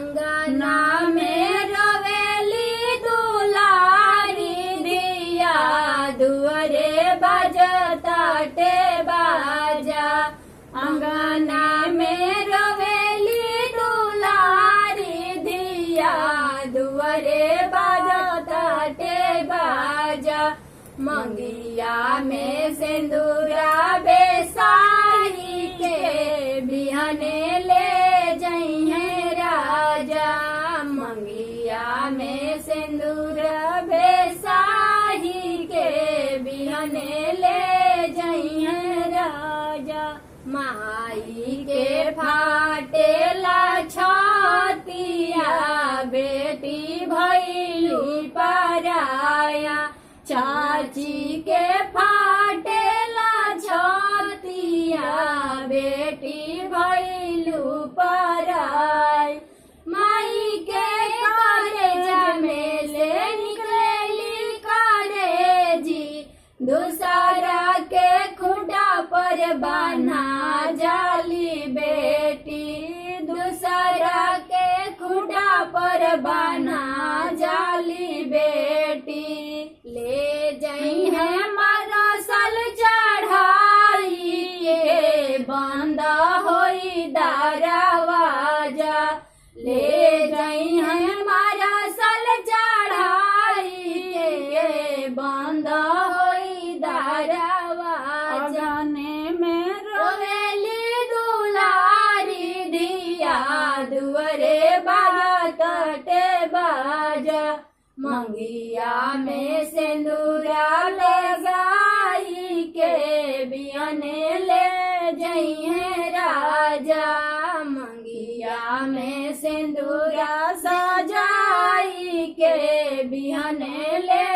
अंगना में रोवेली दुलारी दिया दुअरे बजताटे बाजा। अंगना में रोवेली दुलारी दिया दुअरे बजताटे बाजा। मंगिया में सिंदूरा बेसाही के बिहने ले जइहे राजा। मंगिया में सिंदूरा बेसाही के बिहने ले जइहे राजा। माई के फाटेला छतिया बेटी भइली पराया। चाची के फाटेला छतिया बेटी भइलू पराय। माई के कलेजा में से निकलेली कलेजी दूसरा के खुटा पर बना जाली बेटी। दूसरा के खुटा पर बना जाली बेटी। ले जई है मरसल चढ़ाई ये बंद होई दरवाजा। ले जई है मरसल चढ़ाई ये बंद होई दरवाजा। ने में रोवेली दुलारी दिया दुअरे बाजताटे बाजा। मंगिया में सिंदूरा लगाई के बिहने ले जइहे राजा। मंगिया में सिंदूरा सजाई के बिहने ले